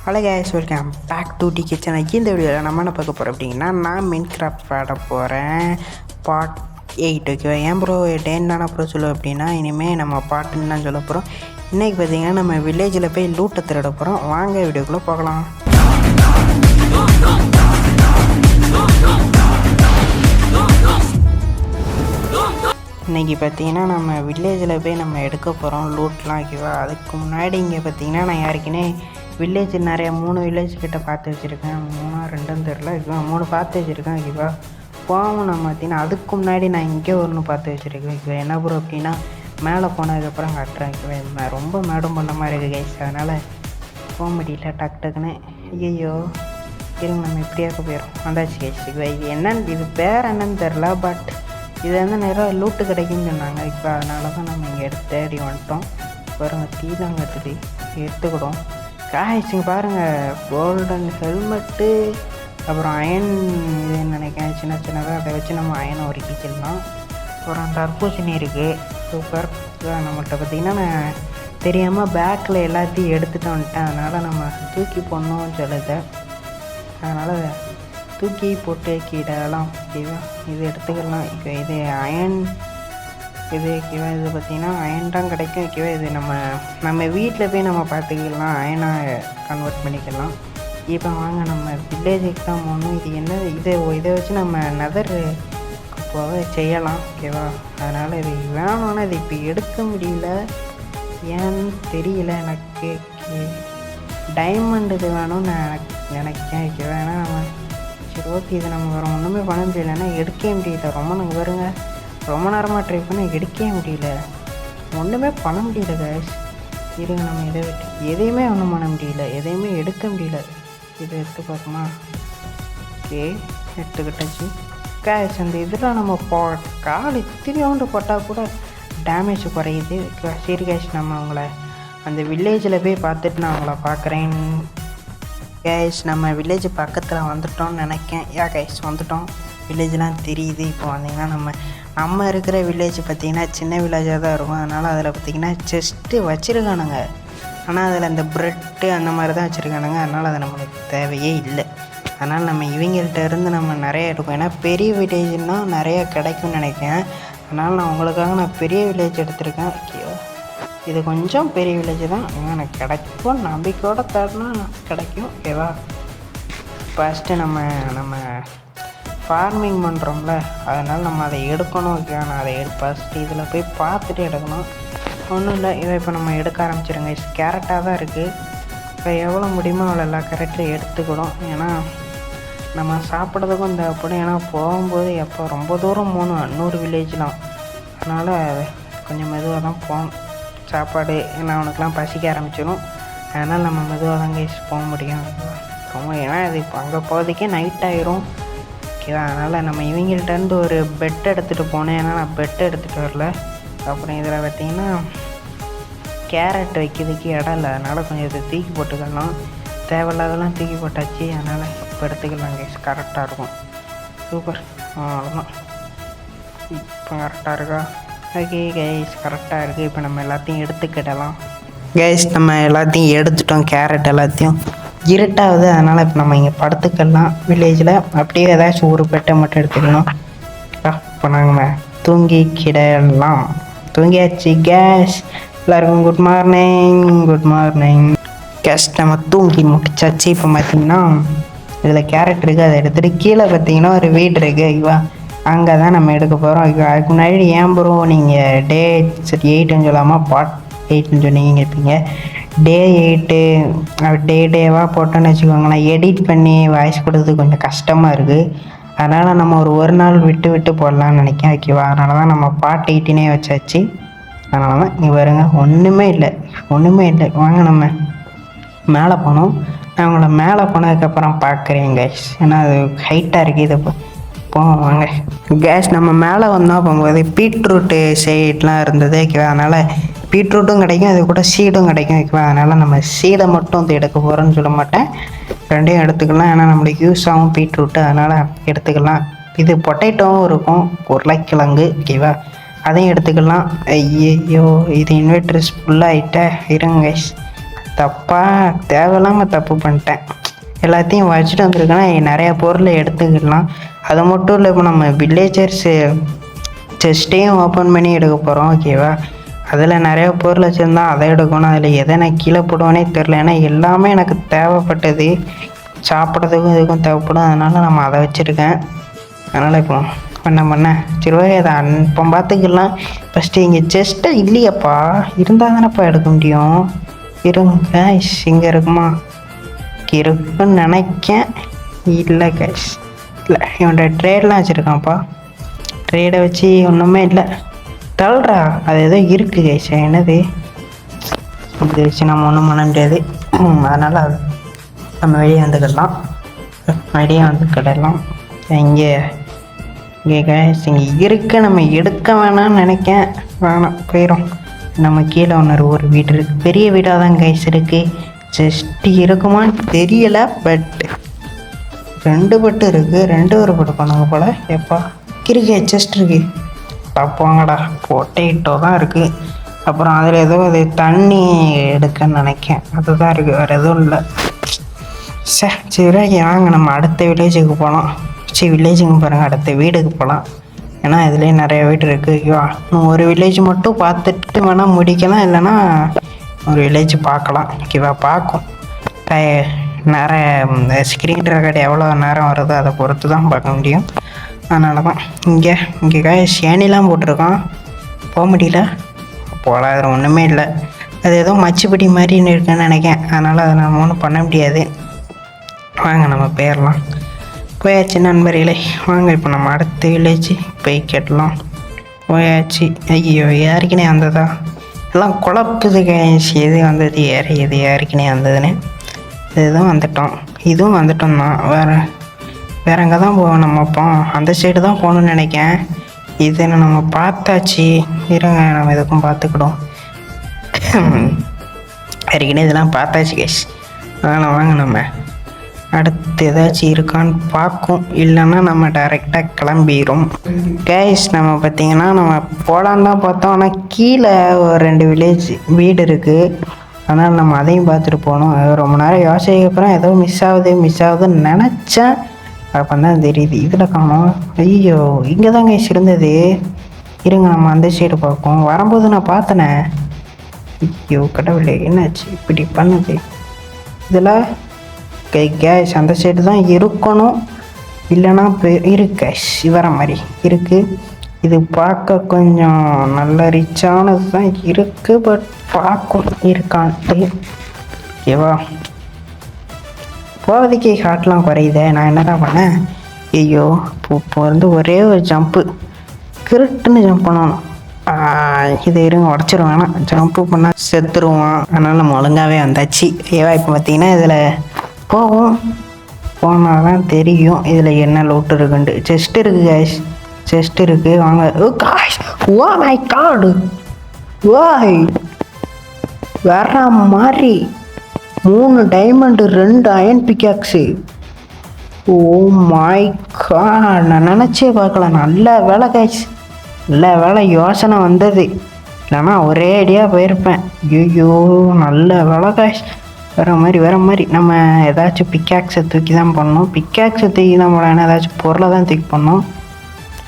Hello guys, welcome back to the kitchen. இந்த வீடியோவில் நம்ம என்ன பார்க்க போகிறோம் அப்படின்னா, நான் மின்கிராஃப்ட் ஆட போகிறேன் பார்ட் 8. ஓகேவா? ஏன் ப்ரோ என்னென்ன ப்ரோ சொல்லுவோம் அப்படின்னா, இனிமேல் நம்ம பாட்டுன்னு தான் சொல்ல போகிறோம். இன்றைக்கி பார்த்திங்கன்னா நம்ம வில்லேஜில் போய் லூட்டை திருட போகிறோம். வாங்க வீடியோக்குள்ளே போகலாம். இன்றைக்கி பார்த்திங்கன்னா நம்ம வில்லேஜில் போய் நம்ம எடுக்க போகிறோம் லூட்லாம். ஓகேவா? அதுக்கு முன்னாடி இங்கே பார்த்திங்கன்னா நான் யாருக்குன்னே வில்லேஜ் நிறையா 3 வில்லேஜ் கிட்ட பார்த்து வச்சுருக்கேன். 3-2 தெரில, 3 பார்த்து வச்சுருக்கேன். ஓகேவா? போவோம் நம்ம பார்த்திங்கன்னா. அதுக்கு முன்னாடி நான் இங்கே ஒன்று பார்த்து வச்சுருக்கேன். ஓகேவா? என்ன ப்ரோ அப்படின்னா, மேலே போனதுக்கப்புறம் காட்டுறேன். ஓகேவா? ரொம்ப மேடம் பண்ண மாதிரி இருக்குது கைஸ், அதனால் போக முடியல டக்குன்னு. ஐயோ இருங்க, நம்ம இப்படியாக்க போயிடும். வந்தாச்சு கைஸ். இது என்னன்னு, இது பேர் என்னன்னு தெரில, பட் இது வந்து நிறையா லூட்டு கிடைக்குன்னு சொன்னாங்க. இப்போ அதனால தான் நம்ம இங்கே தேடி வந்துட்டோம். பாருங்கள், தீலாம் கட்டுது, எடுத்துக்கிடும். காய்ச்சிங்க பாருங்கள், கோல்டன் ஹெல்மெட்டு, அப்புறம் அயன் இதுன்னு நினைக்கிறேன், சின்னதாக அதை வச்சு நம்ம அயனை உருக்கிக்கலாம். அப்புறம் தர்பூசணி இருக்குது, சூப்பர். நம்மகிட்ட பார்த்திங்கன்னா நான் தெரியாமல் பேக்கில் எல்லாத்தையும் எடுத்துகிட்டு வந்துட்டேன். அதனால் நம்ம தூக்கி போடணும்னு சொல்லுது, அதனால் தூக்கி போட்டு கீழலாம். ஓகேவா? இது எடுத்துக்கலாம். இப்போ இது அயன், இது ஓகேவா? இது பார்த்திங்கன்னா அயன் தான் கிடைக்கும். ஓகேவா? இது நம்ம வீட்டில் போய் நம்ம பார்த்துக்கலாம், அயனாக கன்வெர்ட் பண்ணிக்கலாம். இப்போ வாங்க நம்ம வில்லேஜுக்கு தான் போகணும். இது என்ன, இதை வச்சு நம்ம நெதர் போக செய்யலாம். ஓகேவா? அதனால் இது வேணும்னா இது இப்போ எடுக்க முடியல, ஏன்னு தெரியல எனக்கு. டைமண்ட் இது வேணும்னு நான் நினைக்கிறேன். ஓகேவா? ஏன்னா நம்ம சரி ஓகே, இது நம்ம வேறு ஒன்றுமே பண்ண முடியலன்னா எடுக்கவே முடியல. நாங்கள் வருங்க ரொம்ப நேரமாக ட்ரை பண்ண எடுக்கவே முடியல, ஒன்றுமே பண்ண முடியல கேஷ். இருங்க, நம்ம இதை விட்டு எதையுமே ஒன்றும் பண்ண முடியல, எதையுமே எடுக்க முடியல. இதை எடுத்து பார்க்கமா? Okay, எடுத்துக்கிட்டாச்சு cash. அந்த இதில் நம்ம கால் இத்திரியோண்டு போட்டால் கூட டேமேஜ் குறையுது. சரி கேஷ், நம்ம அவங்கள அந்த வில்லேஜில் போய் பார்த்துட்டு நான் அவங்கள பார்க்குறேன். கேஷ், நம்ம வில்லேஜ் பக்கத்தில் வந்துட்டோம்னு நினைக்கேன். கேஷ் வந்துட்டோம், வில்லேஜ்லாம் தெரியுது. இப்போ வந்தீங்கன்னா நம்ம இருக்கிற வில்லேஜ் பார்த்திங்கன்னா சின்ன வில்லேஜாக தான் இருக்கும். அதனால் அதில் பார்த்திங்கன்னா செஸ்ட்டு வச்சுருக்கானுங்க, ஆனால் அதில் அந்த ப்ரெட்டு அந்த மாதிரி தான் வச்சுருக்கானுங்க. அதனால் அது நம்மளுக்கு தேவையே இல்லை. அதனால் நம்ம இவங்கள்ட்ட இருந்து நம்ம நிறைய எடுக்கும். ஏன்னா பெரிய வில்லேஜ்னால் நிறையா கிடைக்கும்னு நினைக்கிறேன். அதனால் நான் உங்களுக்காக பெரிய வில்லேஜ் எடுத்திருக்கேன். ஓகேவா? இது கொஞ்சம் பெரிய வில்லேஜ் தான், எனக்கு கிடைக்கும் நம்பிக்கையோடு தேடினா கிடைக்கும். ஓகேவா? ஃபஸ்ட்டு நம்ம ஃபார்மிங் பண்ணுறோம்ல, அதனால் நம்ம அதை எடுக்கணும். ஓகேவா? நான் அதை ஃபஸ்ட்டு இதில் போய் பார்த்துட்டு எடுக்கணும். ஒன்றும் இல்லை, இதை இப்போ நம்ம எடுக்க ஆரம்பிச்சிருங்க. கேரட்டாக தான் இருக்குது. இப்போ எவ்வளோ முடியுமோ அவ்வளோ எல்லா கேரட்டும் எடுத்துக்கிடும். ஏன்னா நம்ம சாப்பிட்றதுக்கும் தேவைப்படும். ஏன்னா போகும்போது எப்போ ரொம்ப தூரம் போகணும், 100 வில்லேஜ்லாம். அதனால் கொஞ்சம் மெதுவாக தான் போகணும். சாப்பாடு ஏன்னா அவனுக்குலாம் பசிக்க ஆரம்பிச்சிடும். அதனால் நம்ம மெதுவாக தான் கைஸ் போக முடியும். ரொம்ப ஏன்னா இது இப்போ அங்கே போகிறதுக்கே நைட் ஆகிரும். ஓகேவா? அதனால் நம்ம இவங்கள்ட்டேருந்து ஒரு பெட் எடுத்துகிட்டு போனேன். ஏன்னா நான் பெட்டு எடுத்துகிட்டு வரல. அப்புறம் இதில் பார்த்திங்கன்னா கேரட் வைக்கிறதுக்கு இடம் இல்லை, அதனால் கொஞ்சம் இதை தூக்கி போட்டுக்கலாம். தேவையில்லாதெல்லாம் தூக்கி போட்டாச்சு, அதனால் இப்போ எடுத்துக்கலாம் கைஸ், கரெக்டாக இருக்கும். சூப்பர், அவ்வளோதான். இப்போ கரெக்டாக இருக்கா? ஓகே கைஸ், கரெக்டாக இருக்குது. இப்போ நம்ம எல்லாத்தையும் எடுத்துக்கிடலாம் கைஸ். நம்ம எல்லாத்தையும் எடுத்துட்டோம், கேரட் எல்லாத்தையும். இருட்டாகுது, அதனால் இப்போ நம்ம இங்கே படுத்துக்கலாம் வில்லேஜில். அப்படியே ஏதாச்சும் ஒரு பெட்டை மட்டும் எடுத்துக்கணும். இப்போ நாங்கள் தூங்கிக்கிடலாம். தூங்கியாச்சு கேஸ். எல்லாருக்கும் good morning. Good morning guys. நம்ம தூங்கி முடிச்சாச்சு. இப்போ பார்த்திங்கன்னா இதில் கேரட் இருக்குது, அதை எடுத்துகிட்டு கீழே பார்த்திங்கன்னா ஒரு வீடு இருக்குது. ஓகேவா? அங்கே தான் நம்ம எடுக்க போகிறோம். அதுக்கு முன்னாடி ஏன் ப்ரோ நீங்கள் டே 8ன்னு சொல்லாமல் பார்ட் 8ன்னு சொன்னீங்க இருப்பீங்க. டே 8 டேவாக போட்டோன்னு வச்சுக்கோங்களேன். எடிட் பண்ணி வாய்ஸ் கொடுத்தது கொஞ்சம் கஷ்டமாக இருக்குது. அதனால் நம்ம ஒரு நாள் விட்டு போடலான்னு நினைக்கிறேன். ஓகேவா? அதனால தான் நம்ம பார்ட் 8னே வச்சாச்சு. அதனால தான் இங்கே வருங்க, ஒன்றுமே இல்லை. வாங்க நம்ம மேலே போனோம். நான் உங்களை மேலே போனதுக்கப்புறம் பார்க்குறேன் கைஸ், ஏன்னா அது ஹைட்டாக இருக்குது. இதை போவோம் வாங்க கேஸ். நம்ம மேலே வந்தோம் போகும்போது பீட்ரூட்டு சைட்லாம் இருந்தது. ஓகேவா? அதனால் பீட்ரூட்டும் கிடைக்கும், அது கூட சீடும் கிடைக்கும். ஓகேவா? அதனால் நம்ம சீடை மட்டும் வந்து எடுக்க போகிறோன்னு சொல்ல மாட்டேன், ரெண்டையும் எடுத்துக்கலாம். ஏன்னா நம்மளுக்கு யூஸ் ஆகும் பீட்ரூட்டு, அதனால் எடுத்துக்கலாம். இது பொட்டேட்டோவும் இருக்கும், உருளைக்கிழங்கு. ஓகேவா? அதையும் எடுத்துக்கலாம். ஐயோ, இது இன்வெர்டர்ஸ் ஃபுல்லாகிட்ட. இருங்க கைஸ், தேவையில்லாமல் தப்பு பண்ணிட்டேன். எல்லாத்தையும் வச்சுட்டு வந்திருக்கேன்னா நிறையா பொருளை எடுத்துக்கிடலாம். அது மட்டும் இல்லை, இப்போ நம்ம வில்லேஜர்ஸு செஸ்ட்டையும் ஓப்பன் பண்ணி எடுக்க போகிறோம். ஓகேவா? அதில் நிறையா பொருள் வச்சுருந்தா அதை எடுக்கணும். அதில் எதை நான் கீழே போடுவேனே தெரில. ஏன்னா எல்லாமே எனக்கு தேவைப்பட்டது, சாப்பிட்றதுக்கும் இதுக்கும் தேவைப்படும். அதனால் நம்ம அதை வச்சுருக்கேன். அதனால் இப்போ பண்ண சரி ஓகே, அதை இப்போ பார்த்துக்கலாம். ஃபஸ்ட்டு இங்கே செஸ்ட்டை இல்லையாப்பா, இருந்தால் தானேப்பா எடுக்க முடியும். இருங்க, இங்கே இருக்குமா? இருக்குன்னு நினைக்கேன். இல்லை கைஸ், இல்லை. இவன்ட ட்ரேடெலாம் வச்சுருக்கான்ப்பா. ட்ரேடை வச்சு ஒன்றுமே இல்லை. தள்ளுறா, அது ஏதோ இருக்குது கைஸ். என்னது இது வச்சு நம்ம ஒன்றும் பண்ண முடியாது. அதனால் அது நம்ம வெளியே வந்துக்கிடலாம். இங்கே கைஸ் இங்கே இருக்க நம்ம எடுக்க வேணாம்னு நினைக்கேன். வேணாம், போயிடும். நம்ம கீழே ஒரு வீடு இருக்குது. பெரிய வீடாக தான் கைஸ் இருக்குது. ஜஸ்ட் இருக்குமான்னு தெரியலை. பட் 2 பெட்டு இருக்குது. 2 ஒரு பெட்டு பண்ணுங்க போல். எப்பா இருக்கு செஸ்ட் இருக்குது. தப்பாங்கடா, பொட்டேட்டோ தான் இருக்குது. அப்புறம் அதில் ஏதோ அது தண்ணி எடுக்கன்னு நினைக்கேன். அதுதான் இருக்குது, வேறு எதுவும் இல்லை. சரி வாங்க நம்ம அடுத்த வில்லேஜுக்கு போகலாம். வில்லேஜுக்கு பாருங்கள், அடுத்த வீடுக்கு போகலாம். ஏன்னா இதுலேயே நிறைய வீடு இருக்குது. ஓகேவா? இன்னும் ஒரு வில்லேஜ் மட்டும் பார்த்துட்டு வேணால் முடிக்கலாம், இல்லைன்னா ஒரு வில்லேஜ் பார்க்கலாம். ஓகேவா? பார்க்கும் நிறைய ஸ்க்ரீன் ரெக்கார்டு எவ்வளோ நேரம் வருதோ அதை பொறுத்து தான் பார்க்க முடியும். அதனால தான் இங்கே சேனிலாம் போட்டிருக்கான். போக முடியல. போல அதில் ஒன்றுமே இல்லை. அது ஏதோ மச்சுப்படி மாதிரின்னு இருக்குன்னு நினைக்கிறேன். அதனால் அதை நம்ம ஒன்றும் பண்ண முடியாது. வாங்க நம்ம போயாச்சு நண்பர்களே. வாங்க இப்போ நம்ம அடுத்த வில்லேஜ் போய் கேட்டலாம். போயாச்சு. ஐயோ, யாருக்குனே வந்ததா? எல்லாம் குழப்புது கைஸ். எது வந்தது எது யாருக்குனே வந்ததுன்னு. இதுவும் வந்துட்டோம், இதுவும் வந்துட்டோம் தான். வேறு எங்கே தான் போவோம் நம்ம? அப்போ அந்த சைடு தான் போகணுன்னு நினைக்கேன். இது நம்ம பார்த்தாச்சு. இருங்க, நம்ம எதுக்கும் பார்த்துக்கிடும். ஏற்கனவே இதெல்லாம் பார்த்தாச்சு கைஸ். அதனால் வாங்க நம்ம அடுத்து ஏதாச்சும் இருக்கான்னு பார்க்கும். இல்லைன்னா நம்ம டைரெக்டாக கிளம்பிடும் கைஸ். நம்ம பார்த்திங்கன்னா நம்ம போகலான்னு தான் பார்த்தோம். ஆனால் கீழே ஒரு 2 வில்லேஜ் வீடு இருக்குது. அதனால் நம்ம அதையும் பார்த்துட்டு போகணும். ரொம்ப நேரம் யோசிக்கப்புறம் ஏதோ மிஸ் ஆகுதுன்னு நினச்சேன். அப்போ தான் தெரியுது இதில் காணோம். ஐயோ, இங்கே தான் கைஸ் இருந்தது. இருங்க, நம்ம அந்த சைடு பார்ப்போம். வரும்போது நான் பார்த்தனே. ஐயோ கடவுளே, என்னாச்சு இப்படி பண்ணுது? இதில் கேஷ் அந்த சைடு தான் இருக்கணும். இல்லைன்னா இருக்கு கேஷ் வர மாதிரி இருக்குது. இது பார்க்க கொஞ்சம் நல்ல ரிச்சானது தான் இருக்குது. பட் பார்க்கும் இருக்கான்ட்டு. ஓகேவா? போவதுக்கே ஹார்ட்லாம் குறையுதே. நான் என்னடா பண்ணேன்? ஐயோ, இப்போ ஒரே ஒரு ஜம்ப்பு கிருட்டுன்னு ஜம்ப் பண்ணணும். இது இருங்க, உடச்சிருவேன். வேணாம், ஜம்ப்பு பண்ணால் செத்துருவான். அதனால் நம்ம ஒழுங்காகவே வந்தாச்சு. ஏவா இப்போ பார்த்தீங்கன்னா இதில் போனால் தான் தெரியும் இதில் என்ன லோட்டு இருக்குன்ட்டு. செஸ்ட் இருக்குது கைஸ், செஸ்ட் இருக்குது. வாங்க. ஓ மை காட், வாய் வர மாதிரி 3 diamond 2 iron pickaxe. Oh my God, நான் நினச்சே பார்க்கல. நல்ல வேலை கைஸ், நல்ல வேலை யோசனை வந்தது. இல்லைன்னா ஒரே அடியாக போயிருப்பேன். ஐயோ, நல்ல வேலை கைஸ். வேறு மாதிரி நம்ம ஏதாச்சும் பிக்காக்ஸை தூக்கி தான் பண்ணணும். பிக்காக்ஸை தூக்கி தான் போடணும், ஏதாச்சும் பொருளை தான் தூக்கி பண்ணணும்.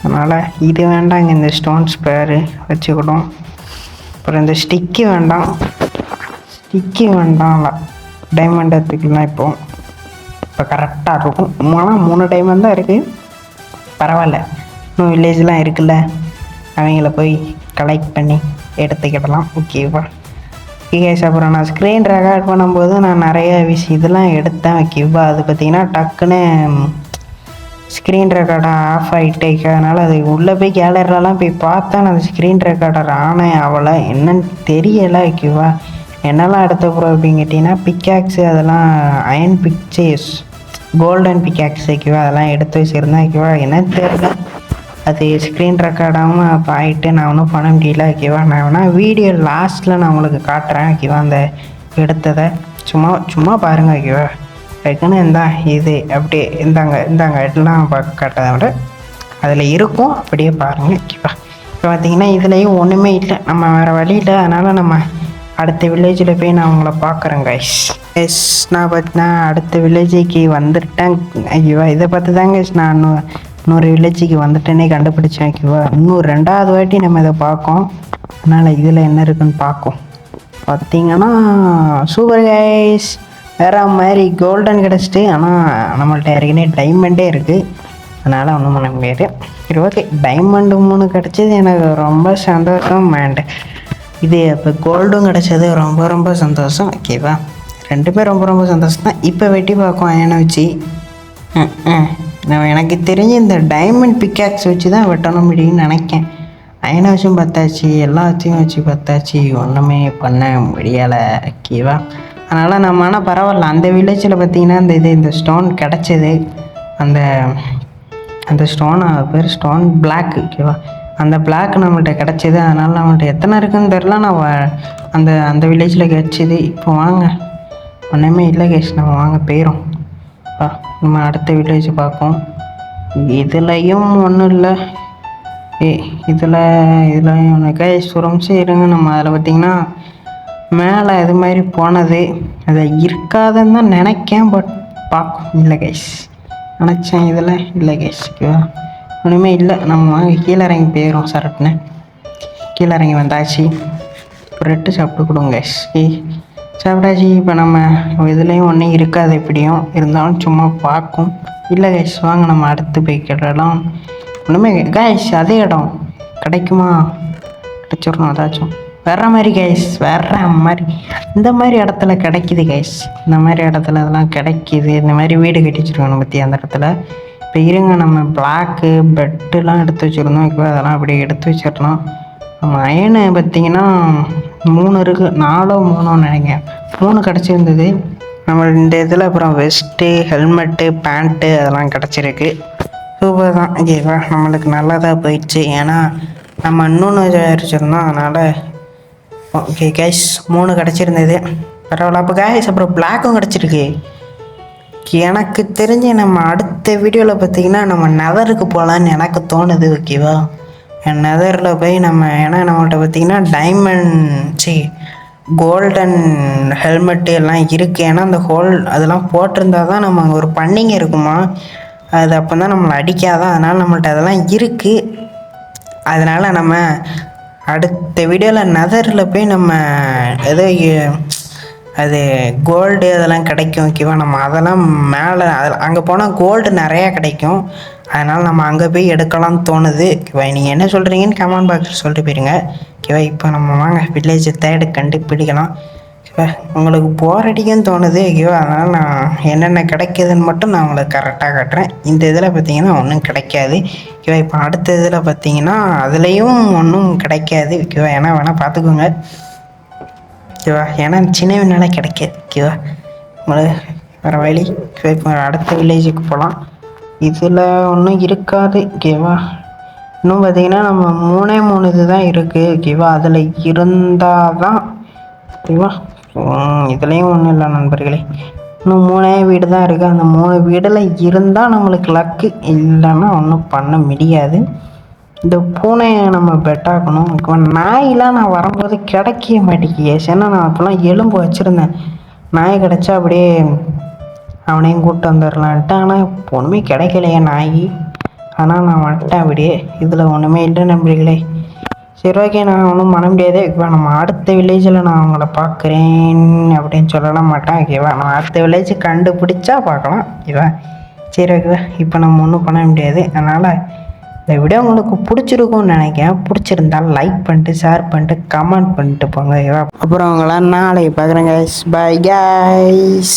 அதனால் இது வேண்டாங்க, இந்த ஸ்டோன்ஸ் பேர் வச்சுக்கிட்டோம். அப்புறம் இந்த ஸ்டிக்கு வேண்டாம்ல, டைமண்ட் எடுத்துக்கலாம். இப்போ கரெக்டாக இருக்கும். 3 டைமண்ட் தான் இருக்குது. பரவாயில்ல, இன்னும் வில்லேஜ்லாம் இருக்குல்ல, அவங்கள போய் கலெக்ட் பண்ணி எடுத்துக்கிடலாம். ஓகேவா? கேஸ் அப்புறம் நான் ஸ்க்ரீன் ரெக்கார்ட் பண்ணும்போது நான் நிறைய இதெல்லாம் எடுத்தேன். ஓகேவா? அது பார்த்திங்கன்னா டக்குன்னு ஸ்க்ரீன் ரெக்கார்டர் ஆஃப் ஆகிட்டே. அதனால் அது உள்ளே போய் கேலரிலலாம் போய் பார்த்தா நான் ஸ்க்ரீன் ரெக்கார்டர் ஆனே அவளை என்னன்னு தெரியலை. ஓகேவா? என்னெல்லாம் எடுத்த போகிறோம் அப்படின்னு கேட்டிங்கன்னா பிக்காக்ஸு, அதெல்லாம் அயன் பிக்சர்ஸ், கோல்டன் பிக்காக்ஸ். ஓகேவா? அதெல்லாம் எடுத்து வச்சுருந்தேன். ஓகேவா? என்னன்னு தெரியல, அது ஸ்க்ரீன் ரெக்கார்டாகவும் இப்போ ஆகிட்டு நான் ஒன்றும் பண்ண முடியல. ஓகேவா? நான் வேணால் வீடியோ லாஸ்ட்டில் நான் உங்களுக்கு காட்டுறேன். ஓகேவா? அந்த எடுத்ததை சும்மா பாருங்கள். ஓகேவா? அதுக்குன்னு இது அப்படியே இந்தாங்க எல்லாம் காட்டதை விட அதில் இருக்கும், அப்படியே பாருங்கள். ஓகேவா? இப்போ பார்த்திங்கன்னா இதுலேயும் ஒன்றுமே இல்லை, நம்ம வேறு வழி இல்லை. அதனால் நம்ம அடுத்த வில்லேஜில் போய் நான் உங்களை பார்க்குறேன் கைஸ். எஸ், நான் பார்த்தீங்கன்னா அடுத்த வில்லேஜுக்கு வந்துட்டேன். ஐயோவா, இதை பார்த்து தாங்க நான் இன்னொரு வில்லேஜுக்கு வந்துட்டேனே கண்டுபிடிச்சேன். ஓகேவா, இன்னும் 2வது வாட்டி நம்ம இதை பார்க்கோம். அதனால் இதில் என்ன இருக்குன்னு பார்க்கும். பார்த்தீங்கன்னா சூப்பர் கைஸ், வேறு மாதிரி கோல்டன் கிடச்சிட்டு. ஆனால் நம்மள்ட்ட ஏற்கனவே டைமண்டே இருக்குது, அதனால் ஒன்றும் பண்ண முடியாது. சரி, ஓகே, டைமண்டு 3 கிடச்சது எனக்கு ரொம்ப சந்தோஷம். அண்ட் இது இப்போ கோல்டும் கிடச்சது ரொம்ப ரொம்ப சந்தோஷம். ஓகேவா, 2மே ரொம்ப ரொம்ப சந்தோஷம் தான். இப்போ வெட்டி பார்க்கும் அயனை வச்சு. நான் எனக்கு தெரிஞ்சு இந்த டைமண்ட் பிக்காக்ஸ் வச்சு தான் வெட்டணும் முடியும்னு நினைக்கேன். அயனை வச்சும் பார்த்தாச்சு, எல்லாத்தையும் வச்சு பார்த்தாச்சு, ஒன்றுமே பண்ண முடியலை. ஓகேவா, அதனால் நம்ம ஆனால் பரவாயில்ல. அந்த வில்லேஜில் பார்த்திங்கன்னா இந்த ஸ்டோன் கிடச்சிது. அந்த ஸ்டோன் பேர் ஸ்டோன் பிளாக். ஓகேவா, அந்த பிளாக் நம்மள்கிட்ட கிடச்சிது. அதனால் நம்மள்ட்ட எத்தனை இருக்குதுன்னு தெரில. நான் அந்த வில்லேஜில் கிடச்சிது. இப்போ வாங்க, ஒன்றுமே இல்லை கேஷ், நம்ம வாங்க போயிடும். நம்ம அடுத்த வில்லேஜ் பார்ப்போம். இதுலேயும் ஒன்றும் இல்லை. இதில் ஒன்று கேஷ் சுரம்சு இருங்க. நம்ம அதில் பார்த்திங்கன்னா மேலே இது மாதிரி போனது அதை இருக்காதுன்னு தான் நினைக்கேன். பட் பார்க்கும். இல்லை கேஷ், நினச்சேன். இதில் இல்லை கேஷ். ஓகேவா, ஒன்றுமே இல்லை. நம்ம வாங்க கீழே இறங்கி போயிடும். சரட்டுன்னு கீழே இறங்கி வந்தாச்சு. ரெட்டு சாப்பிட்டு கொடுங்க கேஷ். சாப்பிட்டாச்சு. இப்போ நம்ம இதுலேயும் ஒன்றும் இருக்காது, எப்படியும் இருந்தாலும் சும்மா பார்க்கும். இல்லை கேஷ், வாங்க நம்ம அடுத்து போய் கேட்டலாம். ஒன்றுமே கேஷ், அதே இடம் கிடைக்குமா? கிடைச்சிடணும் ஏதாச்சும் வேற மாதிரி கேஷ், வேற மாதிரி. இந்த மாதிரி இடத்துல கிடைக்கிது கேஷ், இந்த மாதிரி இடத்துல அதெல்லாம் கிடைக்கிது. இந்த மாதிரி வீடு கட்டி வச்சுருக்கணும் பற்றி அந்த இடத்துல. இப்போ இருங்க, நம்ம பிளாக்கு பெட்டுலாம் எடுத்து வச்சுருந்தோம். இப்போ அதெல்லாம் அப்படியே எடுத்து வச்சிடலாம். நம்ம அயனு பார்த்திங்கன்னா 3 இருக்குது, 4ஓ 3ஓ நினைக்கிறேன். 3 கிடச்சிருந்தது நம்ம இந்த இதில். அப்புறம் வெஸ்ட்டு, ஹெல்மெட்டு, பேண்ட்டு அதெல்லாம் கிடச்சிருக்கு. சூப்பர் தான். ஓகேவா, நம்மளுக்கு நல்லதாக போயிடுச்சு. ஏன்னா நம்ம இன்னொன்று வச்சுருந்தோம், அதனால். ஓகே கேஷ், 3 கிடச்சிருந்தது, பரவாயில்ல. அப்போ கேஷ் அப்புறம் பிளாக்கும் கிடச்சிருக்கு. எனக்கு தெரிஞ்சு நம்ம அடுத்த வீடியோவில் பார்த்திங்கன்னா நம்ம நெதருக்கு போகலான்னு எனக்கு தோணுது. ஓகேவா, நெதரில் போய் நம்ம, ஏன்னா நம்மள்கிட்ட பார்த்திங்கன்னா டைமண்ட் கோல்டன் ஹெல்மெட்டு எல்லாம் இருக்குது. ஏன்னா அந்த அதெல்லாம் போட்டிருந்தா தான் நம்ம அங்கே ஒரு பண்ணிங்க இருக்குமா, அது அப்போ தான் நம்மளை அடிக்காதான். அதனால் நம்மள்ட்ட அதெல்லாம் இருக்குது. அதனால் நம்ம அடுத்த வீடியோவில் நெதரில் போய் நம்ம ஏதோ அது கோல்டு அதெல்லாம் கிடைக்கும். ஓகேவா, நம்ம அதெல்லாம் மேலே அங்கே போனால் கோல்டு நிறையா கிடைக்கும். அதனால் நம்ம அங்கே போய் எடுக்கலாம்னு தோணுது. ஓகேவா, நீங்கள் என்ன சொல்கிறீங்கன்னு கமெண்ட் பாக்ஸில் சொல்லிட்டு போயிருங்க. ஓகேவா, இப்போ நம்ம வாங்க வில்லேஜை தேடி கண்டுபிடிக்கலாம். ஓகேவா, உங்களுக்கு போர் அடிக்குன்னு தோணுது. ஓகேவா, அதனால் நான் என்னென்ன கிடைக்கிதுன்னு மட்டும் நான் உங்களுக்கு கரெக்டாக காட்டுறேன். இந்த இதில் பார்த்திங்கன்னா ஒன்றும் கிடைக்காது. ஓகேவா, இப்போ அடுத்த இதில் பார்த்திங்கன்னா அதுலேயும் ஒன்றும் கிடைக்காது. ஓகேவா, ஏன்னா வேணால் பார்த்துக்கோங்க. ஓகேவா, ஏன்னா சின்னவனால கிடைக்காது. ஓகேவா, உங்களுக்கு வேறு வழி. இப்போ அடுத்த வில்லேஜுக்கு போகலாம். இதில் ஒன்றும் இருக்காது. ஓகேவா, இன்னும் பார்த்திங்கன்னா நம்ம 3 இது தான் இருக்குது. ஓகேவா, அதில் இருந்தால் தான். ஓகேவா, இதுலேயும் ஒன்றும் இல்லை நண்பர்களே. இன்னும் 3 வீடு தான் இருக்குது. அந்த 3 வீடில் இருந்தால் நம்மளுக்கு லக்கு, இல்லைன்னா ஒன்றும் பண்ண முடியாது. இந்த பூனையை நம்ம பெட்டாக்கணும். இப்போ நாயெலாம் நான் வரும்போது கிடைக்க மாட்டேங்கியே. ஏன்னா நான் அப்போல்லாம் எலும்பு வச்சுருந்தேன். நாய் கிடச்சா அப்படியே அவனையும் கூப்பிட்டு வந்துடலான்ட்டு. ஆனால் ஒன்றுமே கிடைக்கலையே நாய். ஆனால் நான் வந்துட்டேன் அப்படியே. இதில் ஒன்றுமே இல்லை நண்பர்களே. சரி, ஓகே, நான் ஒன்றும் பண்ண முடியாது. இப்போ நம்ம அடுத்த வில்லேஜில் நான் அவங்கள பார்க்குறேன் அப்படின்னு சொல்லலாம் மாட்டேன். ஓகேவா, நம்ம அடுத்த வில்லேஜ் கண்டுபிடிச்சா பார்க்கலாம். ஓகேவா, சரி, ஓகேவா, இப்போ நம்ம ஒன்றும் பண்ண முடியாது. அதனால் இந்த வீடியோ உங்களுக்கு பிடிச்சிருக்கும்னு நினைக்கிறேன். பிடிச்சிருந்தால் லைக் பண்ணிட்டு, ஷேர் பண்ணிட்டு, கமெண்ட் பண்ணிட்டு போங்க. ஓகேவா, அப்புறம் அவங்களாம் நாளைக்கு பார்க்குறேன் கைஸ். Bye guys.